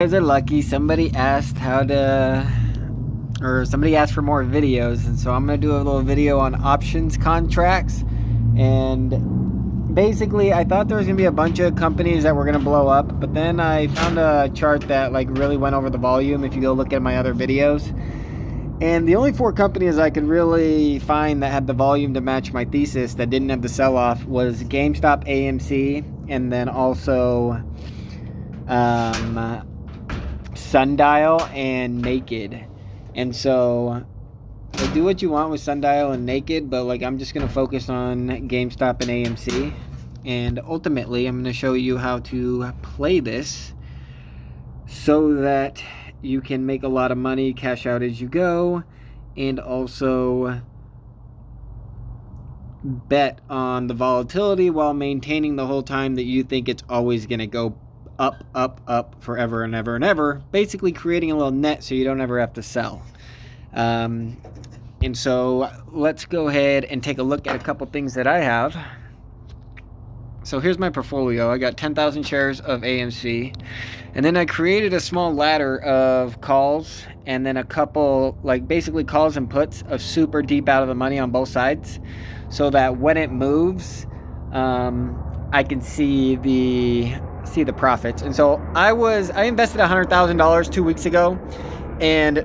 Guys are lucky. Somebody asked somebody asked for more videos, and so I'm gonna do a little video on options contracts. And basically, I thought there was gonna be a bunch of companies that were gonna blow up, but then I found a chart that like really went over the volume. If you go look at my other videos, and the only 4 companies I could really find that had the volume to match my thesis that didn't have the sell-off was GameStop, AMC, and then also Sundial and Naked. And so like, do what you want with Sundial and Naked, but like I'm just gonna focus on GameStop and AMC. And ultimately I'm gonna show you how to play this so that you can make a lot of money, cash out as you go, and also bet on the volatility while maintaining the whole time that you think it's always gonna go up, up, up forever and ever and ever, basically creating a little net so you don't ever have to sell. And so let's go ahead and take a look at a couple things that I have. So here's my portfolio. I got 10,000 shares of AMC, and then I created a small ladder of calls and then a couple like basically calls and puts of super deep out of the money on both sides, so that when it moves, I can see the profits. And so I invested $100,000 2 weeks ago, and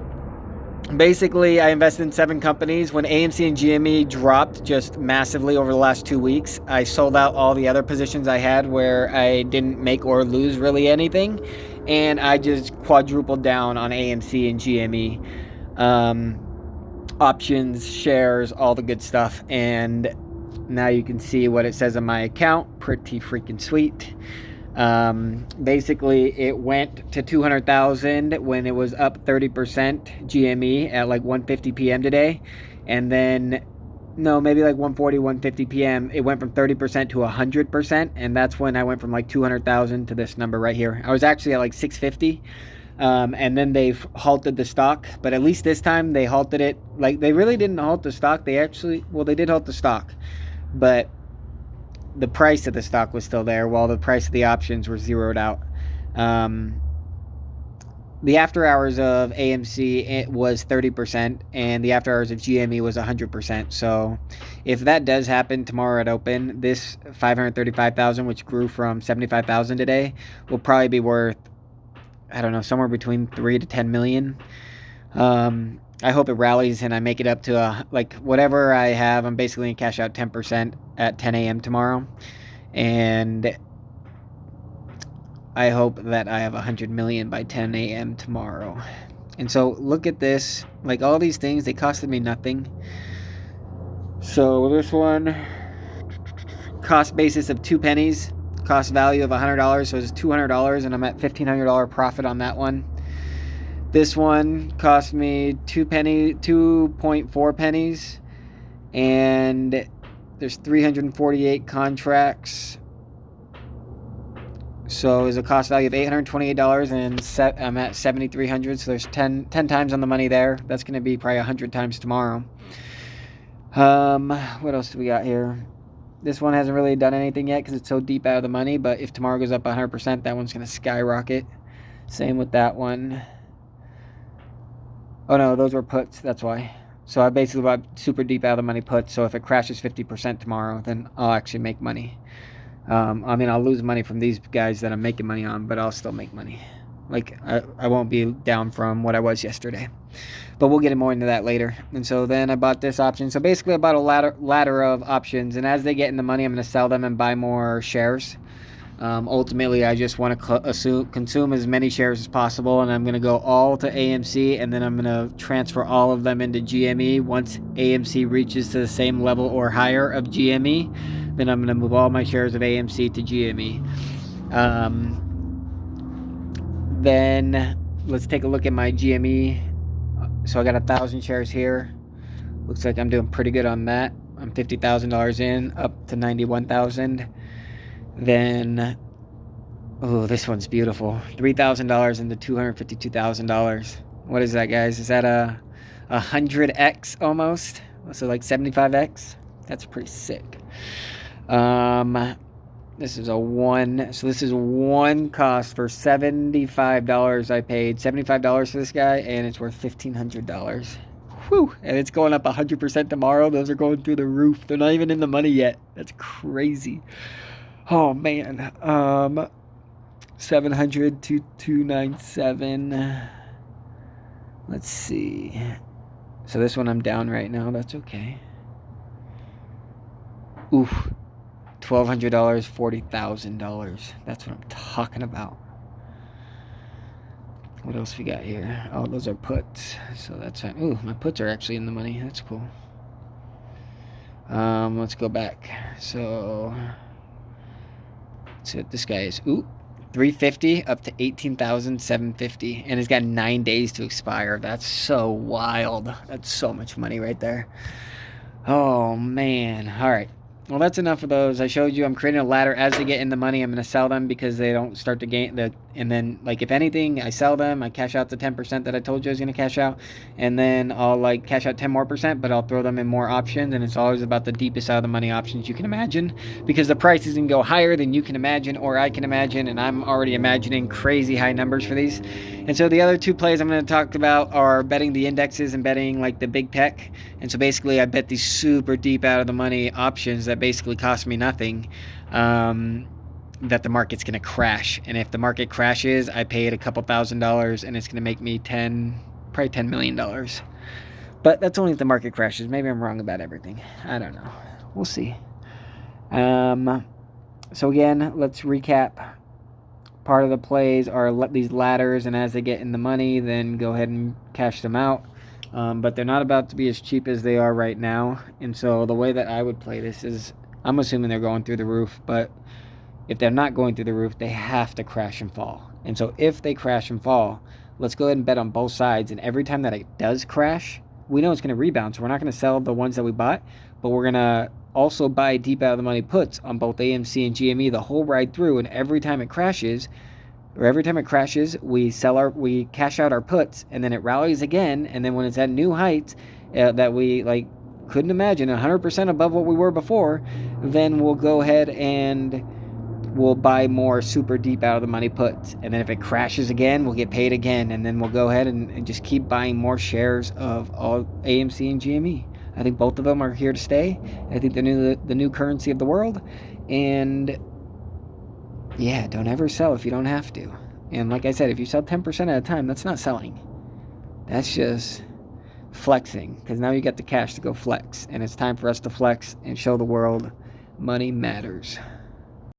basically I invested in 7 companies. When AMC and GME dropped just massively over the last 2 weeks, I sold out all the other positions I had where I didn't make or lose really anything, and I just quadrupled down on AMC and GME, options, shares, all the good stuff. And now you can see what it says on my account. Pretty freaking sweet. Basically it went to 200,000 when it was up 30% GME at like 1:50 p.m. today, and then maybe like 1:40, 1:50 p.m. it went from 30% to 100%, and that's when I went from like 200,000 to this number right here. I was actually at like 650, and then they've halted the stock, but at least this time they halted it. Like they really didn't halt the stock. They did halt the stock, but the price of the stock was still there while the price of the options were zeroed out. The after hours of AMC, it was 30%, and the after hours of GME was 100%. So if that does happen tomorrow at open, this 535,000, which grew from 75,000 today, will probably be worth, I don't know, somewhere between 3 to 10 million. I hope it rallies and I make it up to like whatever I have. I'm basically going to cash out 10% at 10 a.m. tomorrow. And I hope that I have 100 million by 10 a.m. tomorrow. And so look at this. Like all these things, they costed me nothing. So this one, cost basis of 2 pennies, cost value of $100. So it's $200, and I'm at $1,500 profit on that one. This one cost me 2.4 pennies, and there's 348 contracts. So there's a cost value of $828, and I'm at 7,300. So there's 10 times on the money there. That's going to be probably 100 times tomorrow. What else do we got here? This one hasn't really done anything yet because it's so deep out of the money, but if tomorrow goes up 100%, that one's going to skyrocket. Same with that one. Oh no, those were puts, that's why. So I basically bought super deep out of the money puts, so if it crashes 50% tomorrow, then I'll actually make money. I mean, I'll lose money from these guys that I'm making money on, but I'll still make money. Like, I won't be down from what I was yesterday. But we'll get more into that later. And so then I bought this option. So basically I bought a ladder of options, and as they get in the money, I'm going to sell them and buy more shares. Ultimately, I just want to consume as many shares as possible, and I'm going to go all to AMC, and then I'm going to transfer all of them into GME. Once AMC reaches to the same level or higher of GME, then I'm going to move all my shares of AMC to GME. Then let's take a look at my GME. So I got 1,000 shares here. Looks like I'm doing pretty good on that. I'm $50,000 in, up to 91,000. Then, oh, this one's beautiful. $3,000 into $252,000. What is that, guys? Is that a 100x almost? So like 75x? That's pretty sick. This is a one. So this is one cost for $75. I paid $75 for this guy, and it's worth $1,500. Whew! And it's going up 100% tomorrow. Those are going through the roof. They're not even in the money yet. That's crazy. Oh man. 700 to 297. Let's see. So this one I'm down right now. That's okay. Oof. $1,200, $40,000. That's what I'm talking about. What else we got here? Oh, those are puts. So that's fine. Ooh, my puts are actually in the money. That's cool. Let's go back. So this guy is 350 up to 18,750, and it's got 9 days to expire. That's so wild. That's so much money right there. Oh man. All right. Well, that's enough of those. I showed you I'm creating a ladder. As they get in the money, I'm going to sell them because they don't start to gain. And then, like, if anything, I sell them. I cash out the 10% that I told you I was going to cash out. And then I'll, like, cash out 10 more percent, but I'll throw them in more options. And it's always about the deepest out of the money options you can imagine, because the prices can go higher than you can imagine or I can imagine. And I'm already imagining crazy high numbers for these. And so the other two plays I'm going to talk about are betting the indexes and betting, like, the big tech. And so basically I bet these super deep out of the money options that basically cost me nothing, that the market's going to crash. And if the market crashes, I paid a couple $1,000s and it's going to make me probably $10 million. But that's only if the market crashes. Maybe I'm wrong about everything. I don't know. We'll see. So again, let's recap. Part of the plays are these ladders, and as they get in the money, then go ahead and cash them out. But they're not about to be as cheap as they are right now. And so the way that I would play this is, I'm assuming they're going through the roof, but if they're not going through the roof, they have to crash and fall. And so if they crash and fall, let's go ahead and bet on both sides. And every time that it does crash, we know it's going to rebound. So we're not going to sell the ones that we bought, but we're going to also buy deep out of the money puts on both AMC and GME the whole ride through. And every time it crashes, we cash out our puts, and then it rallies again. And then when it's at new heights that we couldn't imagine, 100% above what we were before, then we'll go ahead and we'll buy more super deep out of the money puts. And then if it crashes again, we'll get paid again. And then we'll go ahead and just keep buying more shares of all AMC and GME. I think both of them are here to stay. I think they're the new currency of the world. And yeah, don't ever sell if you don't have to. And like I said, if you sell 10% at a time, that's not selling. That's just flexing, because now you got the cash to go flex. And it's time for us to flex and show the world money matters.